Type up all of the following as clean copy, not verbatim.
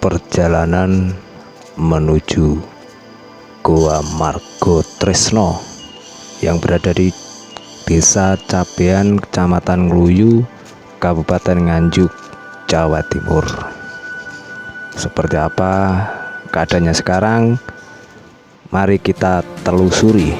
perjalanan menuju Goa Margo Tresno yang berada di Desa Cabean, Kecamatan Ngluyu, Kabupaten Nganjuk, Jawa Timur. Seperti apa keadaannya sekarang? Mari kita telusuri.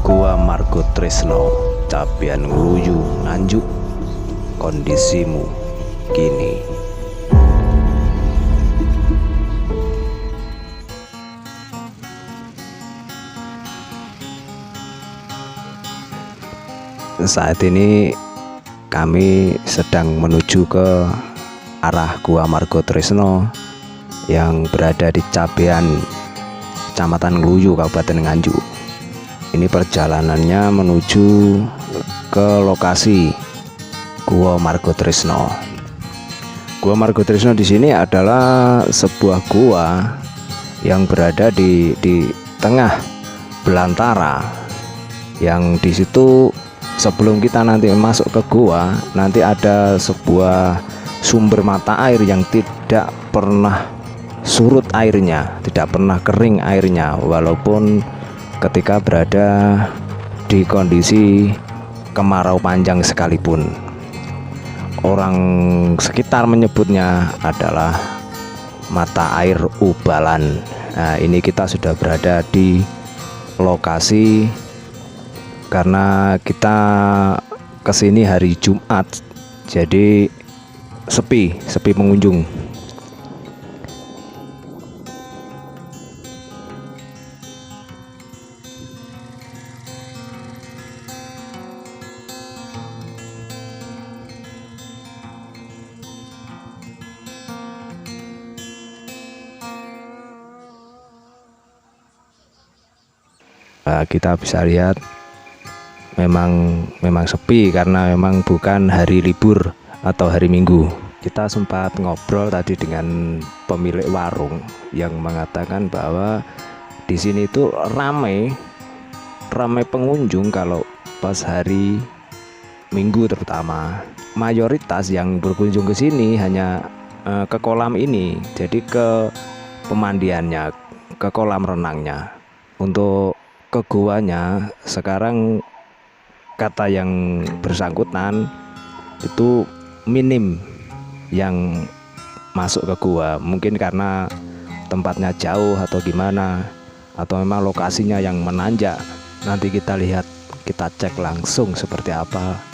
Goa Margo Tresno, Cabean Ngluyu, Nganjuk. Kondisimu kini. Saat ini kami sedang menuju ke arah Goa Margo Tresno yang berada di Cabean, Kecamatan Ngluyu, Kabupaten Nganjuk. Ini perjalanannya menuju ke lokasi Goa Margo Tresno. Goa Margo Tresno di sini adalah sebuah gua yang berada di tengah belantara, yang di situ sebelum kita nanti masuk ke gua, nanti ada sebuah sumber mata air yang tidak pernah surut airnya, tidak pernah kering airnya, walaupun ketika berada di kondisi kemarau panjang sekalipun. Orang sekitar menyebutnya adalah mata air Ubalan. Nah, ini kita sudah berada di lokasi karena kita kesini hari Jumat, jadi sepi pengunjung. Kita bisa lihat memang sepi karena memang bukan hari libur atau hari Minggu. Kita sempat ngobrol tadi dengan pemilik warung yang mengatakan bahwa di sini itu ramai pengunjung kalau pas hari Minggu terutama. Mayoritas yang berkunjung ke sini hanya ke kolam ini, jadi ke pemandiannya, ke kolam renangnya. Untuk ke guanya sekarang, kata yang bersangkutan, itu minim yang masuk ke gua, mungkin karena tempatnya jauh atau gimana, atau memang lokasinya yang menanjak. Nanti kita lihat, kita cek langsung seperti apa.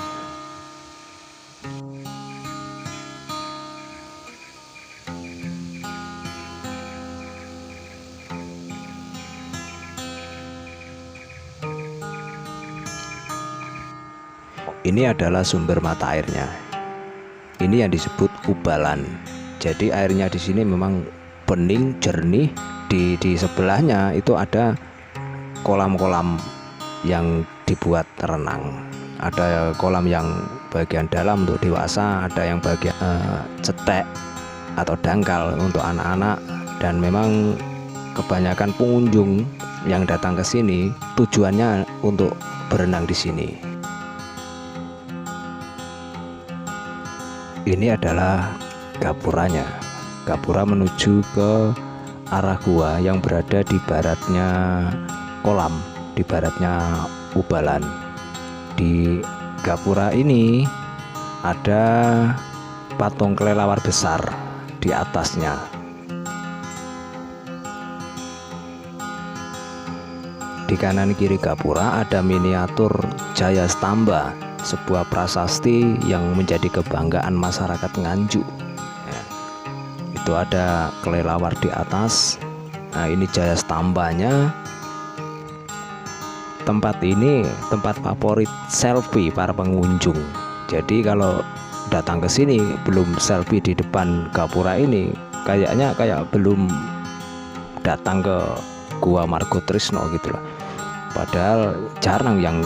Ini adalah sumber mata airnya. Ini yang disebut Ubalan. Jadi airnya di sini memang bening, jernih. Di sebelahnya itu ada kolam-kolam yang dibuat renang. Ada kolam yang bagian dalam untuk dewasa, ada yang bagian cetek atau dangkal untuk anak-anak. Dan memang kebanyakan pengunjung yang datang ke sini tujuannya untuk berenang di sini. Ini adalah gapuranya. Gapura menuju ke arah gua yang berada di baratnya kolam, di baratnya Ubalan. Di gapura ini ada patung kelelawar besar di atasnya. Di kanan kiri gapura ada miniatur Jaya Stamba, sebuah prasasti yang menjadi kebanggaan masyarakat Nganjuk. Ya, itu ada kelelawar di atas. Nah, ini Jaya Stambanya. Tempat ini tempat favorit selfie para pengunjung. Jadi kalau datang ke sini belum selfie di depan gapura ini, kayaknya kayak belum datang ke Goa Margo Tresno gitu lah. Padahal jarang yang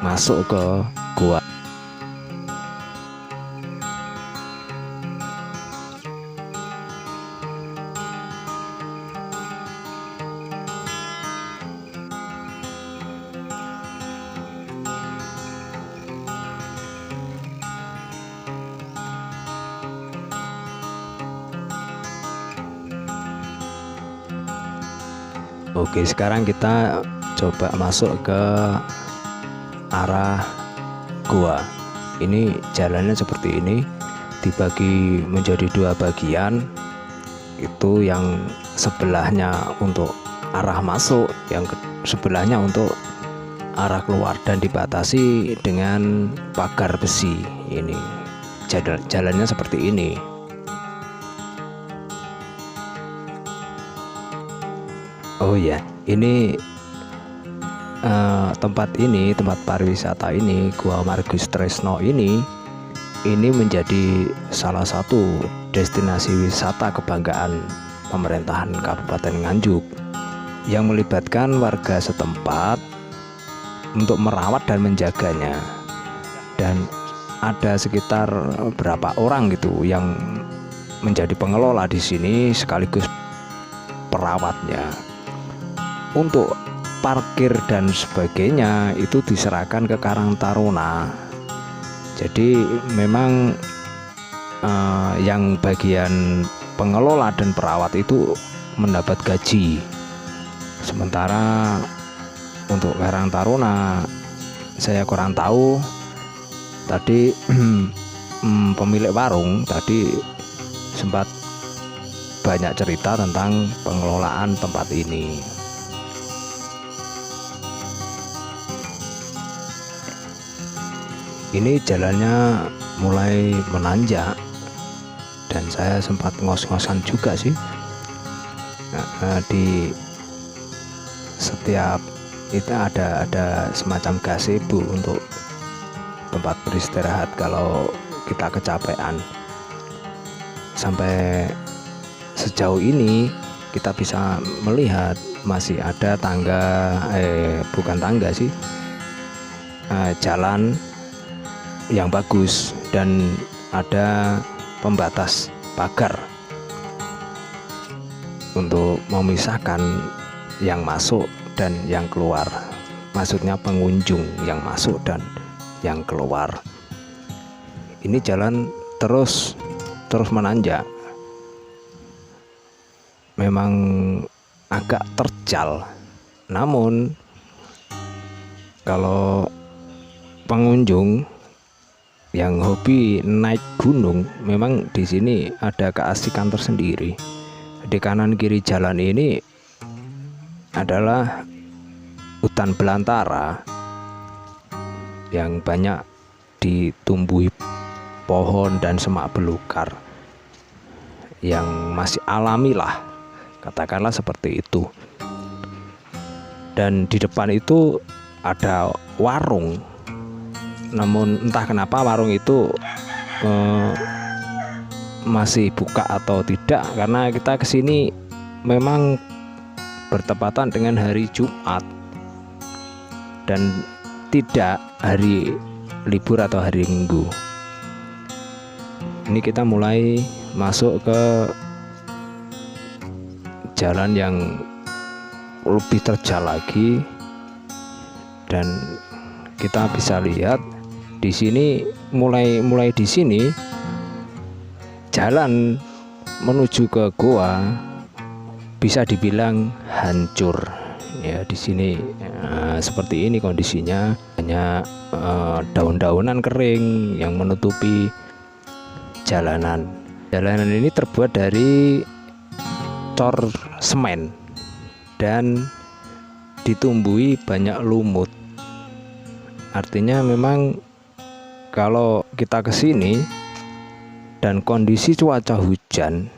masuk ke gua. Oke, sekarang kita coba masuk ke arah gua. Ini jalannya seperti ini, dibagi menjadi dua bagian. Itu yang sebelahnya untuk arah masuk, yang sebelahnya untuk arah keluar, dan dibatasi dengan pagar besi. Ini jalannya seperti ini. Oh ya, ini tempat pariwisata ini, Gua Margus Tresno ini menjadi salah satu destinasi wisata kebanggaan pemerintahan Kabupaten Nganjuk yang melibatkan warga setempat untuk merawat dan menjaganya. Dan ada sekitar berapa orang gitu yang menjadi pengelola di sini sekaligus perawatnya. Untuk parkir dan sebagainya itu diserahkan ke Karang Taruna. Jadi memang yang bagian pengelola dan perawat itu mendapat gaji, sementara untuk Karang Taruna saya kurang tahu. Tadi pemilik warung tadi sempat banyak cerita tentang pengelolaan tempat ini. Ini jalannya mulai menanjak dan saya sempat ngos-ngosan juga sih. Di setiap itu ada semacam gazebo untuk tempat beristirahat kalau kita kecapean. Sampai sejauh ini kita bisa melihat masih ada bukan tangga sih, jalan yang bagus, dan ada pembatas pagar untuk memisahkan yang masuk dan yang keluar, maksudnya pengunjung yang masuk dan yang keluar. Ini jalan terus menanjak, memang agak terjal, namun kalau pengunjung yang hobi naik gunung, memang di sini ada keasikan tersendiri. Di kanan kiri jalan ini adalah hutan belantara yang banyak ditumbuhi pohon dan semak belukar yang masih alami lah, katakanlah seperti itu. Dan di depan itu ada warung, namun entah kenapa warung itu masih buka atau tidak, karena kita kesini memang bertepatan dengan hari Jumat dan tidak hari libur atau hari Minggu. Ini kita mulai masuk ke jalan yang lebih terjal lagi, dan kita bisa lihat di sini mulai di sini jalan menuju ke gua bisa dibilang hancur ya. Di sini seperti ini kondisinya, hanya daun-daunan kering yang menutupi jalanan. Jalanan ini terbuat dari cor semen dan ditumbuhi banyak lumut. Artinya memang kalau kita ke sini dan kondisi cuaca hujan,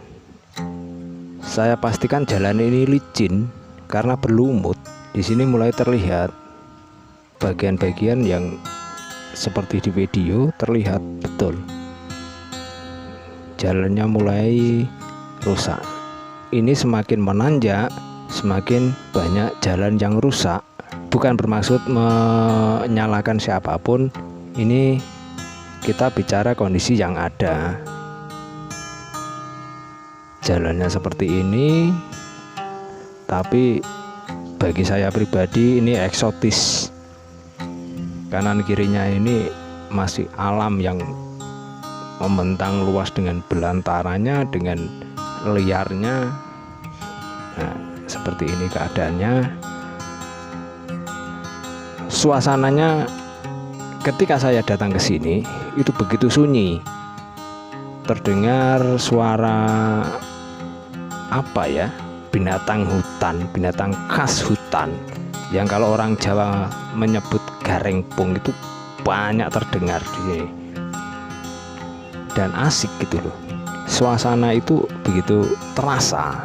saya pastikan jalan ini licin karena berlumut. Di sini mulai terlihat bagian-bagian yang seperti di video, terlihat betul jalannya mulai rusak. Ini semakin menanjak, semakin banyak jalan yang rusak. Bukan bermaksud menyalahkan siapapun, ini kita bicara kondisi yang ada. Jalannya seperti ini, tapi bagi saya pribadi ini eksotis. Kanan kirinya ini masih alam yang membentang luas dengan belantaranya, dengan liarnya. Nah, seperti ini keadaannya. Suasananya ketika saya datang ke sini itu begitu sunyi, terdengar suara apa ya, binatang hutan, binatang khas hutan yang kalau orang Jawa menyebut garengpung itu banyak terdengar di sini, dan asik gitu loh. Suasana itu begitu terasa.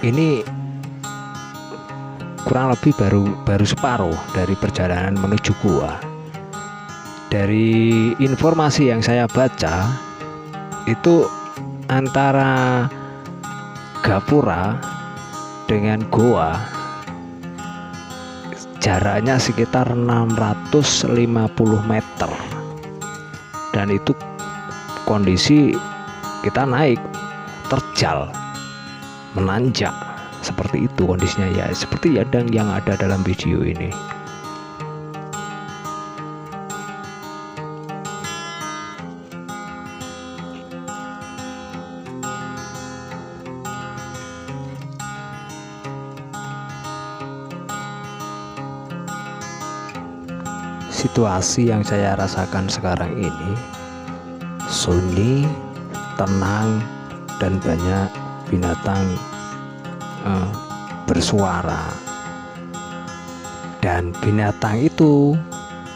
Ini kurang lebih baru separuh dari perjalanan menuju gua. Dari informasi yang saya baca itu antara gapura dengan goa jaraknya sekitar 650 meter, dan itu kondisi kita naik terjal, menanjak seperti itu kondisinya, ya seperti yang ada dalam video ini. Situasi yang saya rasakan sekarang ini sunyi, tenang, dan banyak binatang bersuara. Dan binatang itu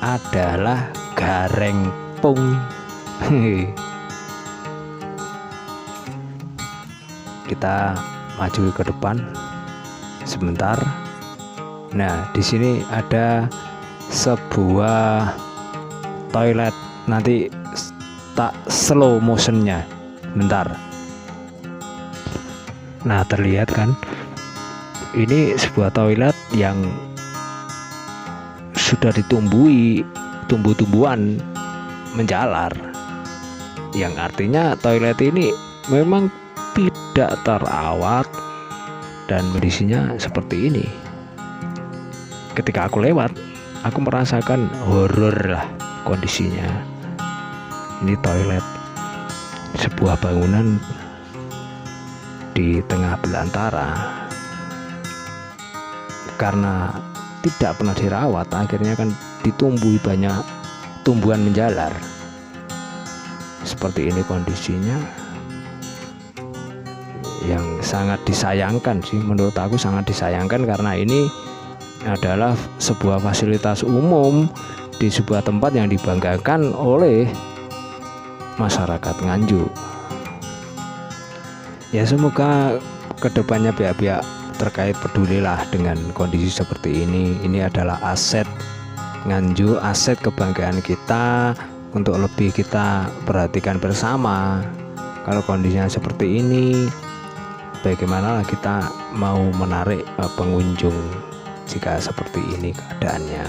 adalah garengpung. Kita maju ke depan sebentar. Nah, di sini ada sebuah toilet, nanti tak slow motionnya bentar. Nah, terlihat kan, ini sebuah toilet yang sudah ditumbuhi tumbuh-tumbuhan menjalar, yang artinya toilet ini memang tidak terawat dan kondisinya seperti ini. Ketika aku lewat, aku merasakan horor lah kondisinya. Ini toilet sebuah bangunan di tengah belantara. Karena tidak pernah dirawat, akhirnya kan ditumbuhi banyak tumbuhan menjalar. Seperti ini kondisinya, yang sangat disayangkan sih, menurut aku sangat disayangkan, karena ini adalah sebuah fasilitas umum di sebuah tempat yang dibanggakan oleh masyarakat Nganjuk. Ya, semoga kedepannya pihak-pihak terkait pedulilah dengan kondisi seperti ini. Ini adalah aset Nganjuk, aset kebanggaan kita, untuk lebih kita perhatikan bersama. Kalau kondisinya seperti ini, bagaimana kita mau menarik pengunjung jika seperti ini keadaannya.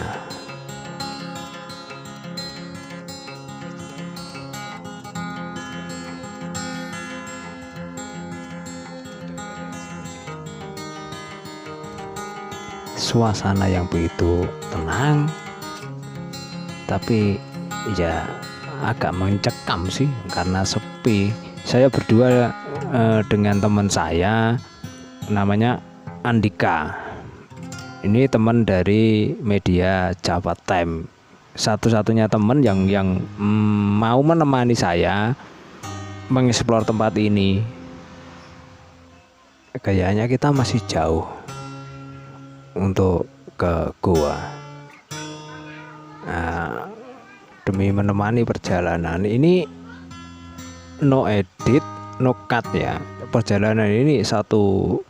Suasana yang begitu tenang, tapi ya agak mencekam sih karena sepi. Saya berdua dengan teman saya, namanya Andika. Ini teman dari media Jawa Time, satu-satunya teman yang mau menemani saya mengeksplor tempat ini. Kayaknya kita masih jauh untuk ke goa. Nah, demi menemani perjalanan ini, no edit, no cut ya. Perjalanan ini satu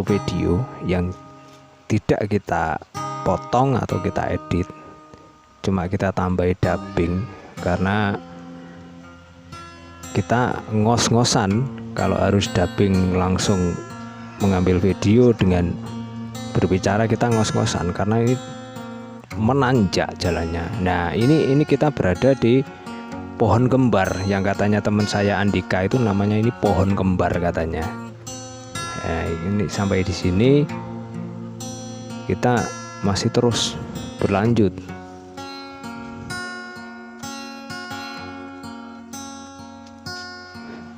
video yang tidak kita potong atau kita edit, cuma kita tambah dubbing, karena kita ngos-ngosan kalau harus dubbing langsung mengambil video dengan berbicara, kita ngos-ngosan karena ini menanjak jalannya. Nah, ini kita berada di pohon kembar yang katanya teman saya Andika itu namanya ini pohon kembar katanya. Nah, ini sampai di sini kita masih terus berlanjut.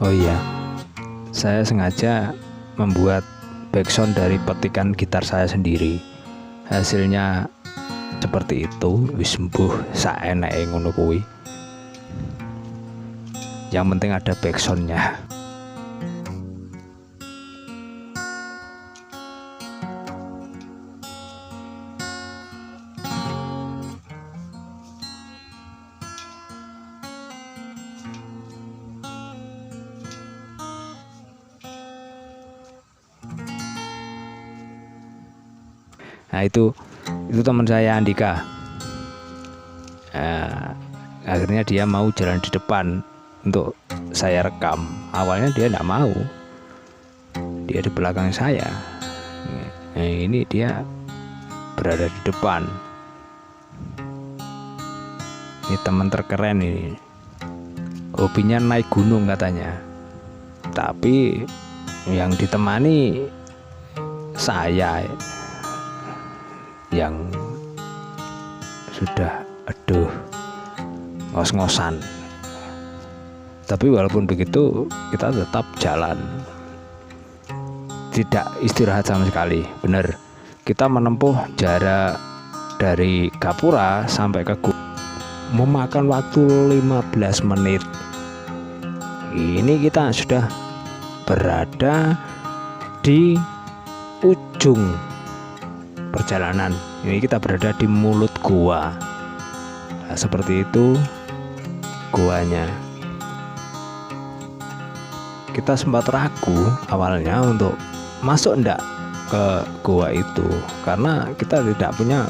Oh iya, saya sengaja membuat backsound dari petikan gitar saya sendiri. Hasilnya seperti itu, wis mbuh saeneke ngono kuwi. Yang penting ada backsoundnya. Nah itu teman saya Andika. Akhirnya dia mau jalan di depan untuk saya rekam. Awalnya dia tidak mau, dia di belakang saya. Nah, ini dia berada di depan. Ini teman terkeren ini, hobinya naik gunung katanya, tapi yang ditemani saya yang sudah ngos-ngosan. Tapi walaupun begitu kita tetap jalan, tidak istirahat sama sekali. Benar, kita menempuh jarak dari Gapura sampai ke Gunung memakan waktu 15 menit. Ini kita sudah berada di ujung perjalanan. Ini kita berada di mulut gua. Nah, seperti itu guanya. Kita sempat ragu awalnya untuk masuk enggak ke gua itu, karena kita tidak punya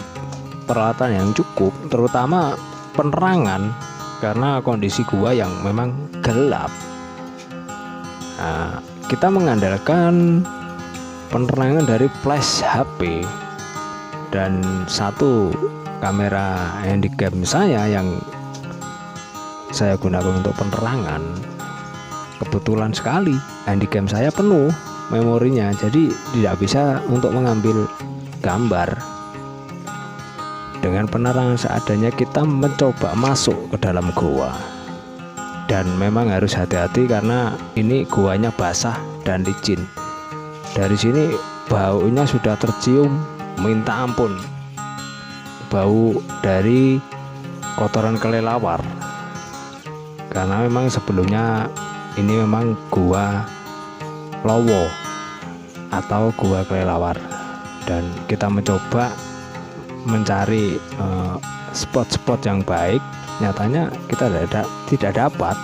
peralatan yang cukup, terutama penerangan, karena kondisi gua yang memang gelap. Nah, kita mengandalkan penerangan dari flash HP dan satu kamera handycam saya yang saya gunakan untuk penerangan. Kebetulan sekali handycam saya penuh memorinya, jadi tidak bisa untuk mengambil gambar. Dengan penerangan seadanya kita mencoba masuk ke dalam goa, dan memang harus hati-hati karena ini goanya basah dan licin. Dari sini baunya sudah tercium minta ampun, bau dari kotoran kelelawar, karena memang sebelumnya ini memang gua lowo atau gua kelelawar, dan kita mencoba mencari spot-spot yang baik. Nyatanya kita tidak dapat,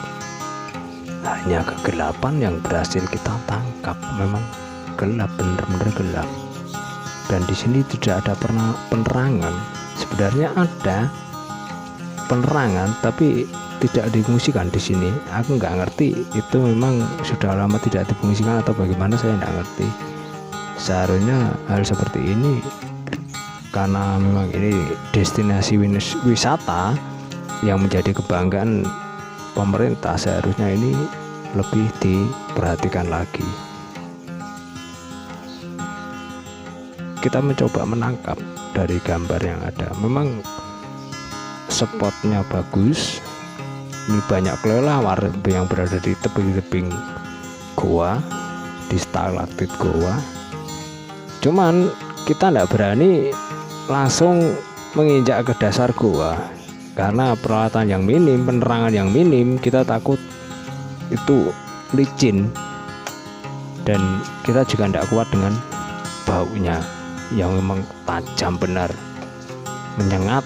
hanya kegelapan yang berhasil kita tangkap. Memang gelap, benar-benar gelap, dan di sini tidak ada penerangan. Sebenarnya ada penerangan tapi tidak difungsikan di sini. Aku nggak ngerti itu memang sudah lama tidak difungsikan atau bagaimana, saya nggak ngerti. Seharusnya hal seperti ini, karena memang ini destinasi wisata yang menjadi kebanggaan pemerintah, seharusnya ini lebih diperhatikan lagi. Kita mencoba menangkap dari gambar yang ada, memang spotnya bagus. Ini banyak kelelawar yang berada di tebing-tebing goa, di stalaktit goa. Cuman kita tidak berani langsung menginjak ke dasar goa karena peralatan yang minim, penerangan yang minim. Kita takut itu licin, dan kita juga tidak kuat dengan baunya yang memang tajam benar, menyengat,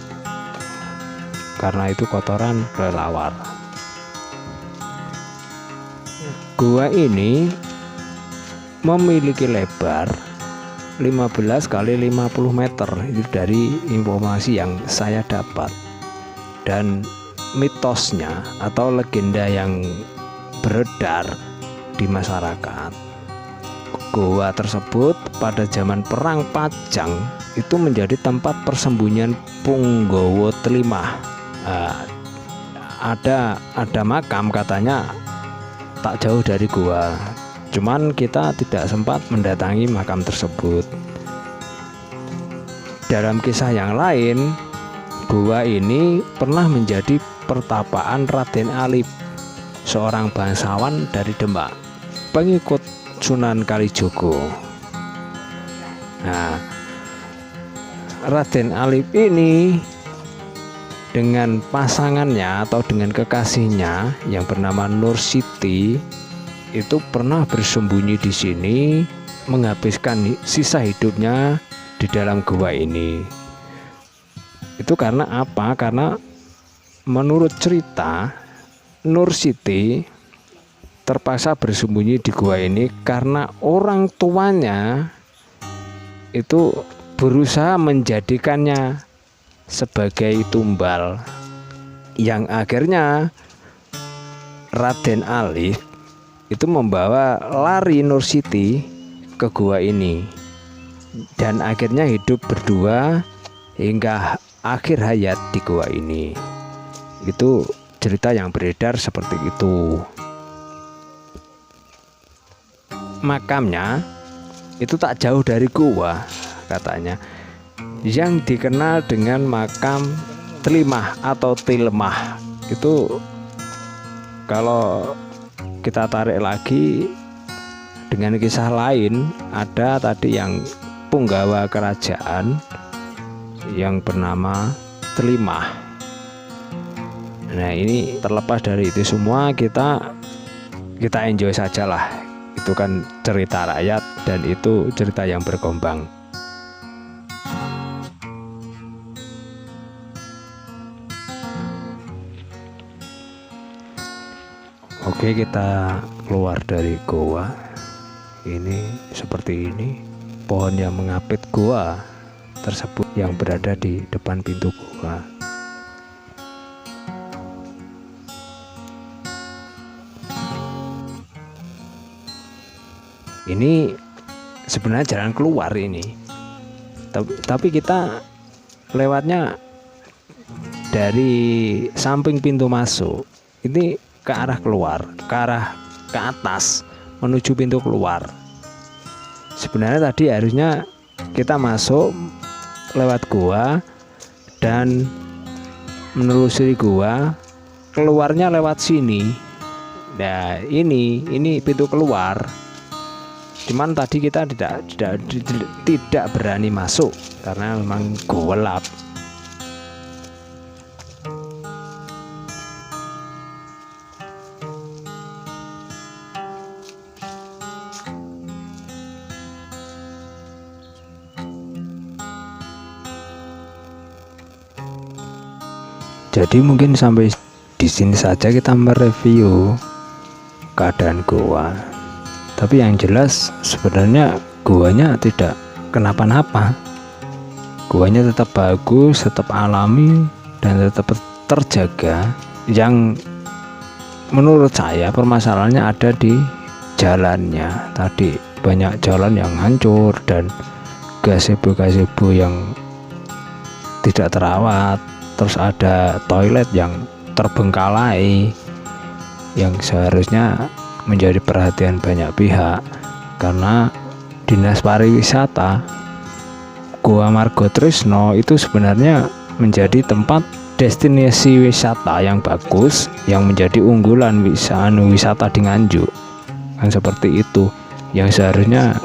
karena itu kotoran kelelawar. Gua ini memiliki lebar 15 kali 50 meter, itu dari informasi yang saya dapat. Dan mitosnya atau legenda yang beredar di masyarakat, goa tersebut pada zaman perang Pajang itu menjadi tempat persembunyian Punggawa Tlimah. Ada makam katanya tak jauh dari goa, Cuman kita tidak sempat mendatangi makam tersebut. Dalam kisah yang lain, gua ini pernah menjadi pertapaan Raden Alip, seorang bangsawan dari Demak, pengikut Sunan Kalijogo. Nah, Raden Alip ini dengan pasangannya atau dengan kekasihnya yang bernama Nur Siti itu pernah bersembunyi di sini, menghabiskan sisa hidupnya di dalam gua ini. Itu karena apa? Karena menurut cerita, Nur Siti terpaksa bersembunyi di gua ini karena orang tuanya itu berusaha menjadikannya sebagai tumbal, yang akhirnya Raden Alif itu membawa lari Nur Siti ke gua ini, dan akhirnya hidup berdua hingga akhir hayat di gua ini. Itu cerita yang beredar seperti itu. Makamnya itu tak jauh dari gua katanya, yang dikenal dengan makam Tlimah atau Tilmah. Itu kalau kita tarik lagi dengan kisah lain, ada tadi yang punggawa kerajaan yang bernama Tlimah. Nah, ini terlepas dari itu semua, kita enjoy sajalah. Itu kan cerita rakyat dan itu cerita yang berkembang. Oke, kita keluar dari goa. Ini seperti ini, pohon yang mengapit goa tersebut yang berada di depan pintu goa. Ini sebenarnya jalan keluar ini, tapi kita lewatnya dari samping pintu masuk. Ini ke arah keluar, ke atas menuju pintu keluar. Sebenarnya tadi harusnya kita masuk lewat gua dan menelusuri gua, keluarnya lewat sini. Nah, ini pintu keluar. Cuman tadi kita tidak berani masuk karena memang gelap. Jadi mungkin sampai di sini saja kita mereview keadaan goa. Tapi yang jelas sebenarnya goanya tidak kenapa-napa. Goanya tetap bagus, tetap alami, dan tetap terjaga. Yang menurut saya permasalahannya ada di jalannya. Tadi banyak jalan yang hancur dan gazebo yang tidak terawat. Terus ada toilet yang terbengkalai, yang seharusnya menjadi perhatian banyak pihak, karena Dinas Pariwisata Goa Margotrisno itu sebenarnya menjadi tempat destinasi wisata yang bagus, yang menjadi unggulan wisata di Nganjuk. Kan seperti itu, yang seharusnya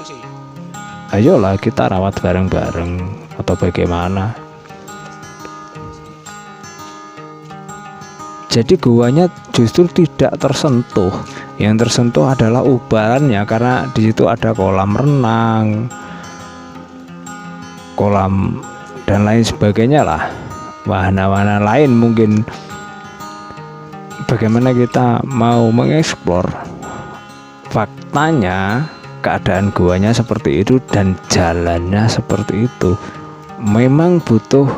ayolah kita rawat bareng-bareng atau bagaimana. Jadi goanya justru tidak tersentuh. Yang tersentuh adalah ubarannya, karena di situ ada kolam renang, kolam dan lain sebagainya lah. Wahana-wahana lain mungkin. Bagaimana kita mau mengeksplor? Faktanya keadaan goanya seperti itu dan jalannya seperti itu. Memang butuh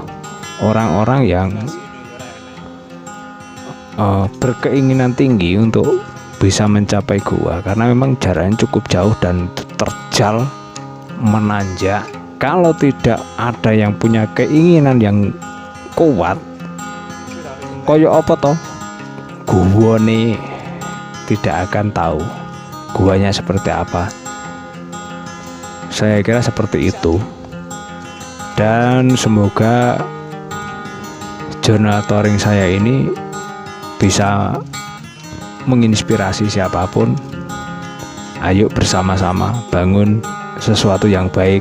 orang-orang yang berkeinginan tinggi untuk bisa mencapai gua, karena memang jaraknya cukup jauh dan terjal menanjak. Kalau tidak ada yang punya keinginan yang kuat, koyo apa toh, gua nih tidak akan tahu guanya seperti apa. Saya kira seperti itu. Dan semoga jurnal touring saya ini bisa menginspirasi siapapun. Ayo bersama-sama bangun sesuatu yang baik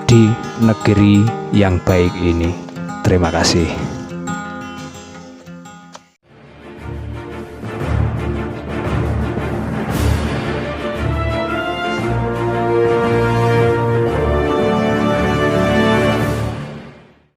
di negeri yang baik ini. Terima kasih.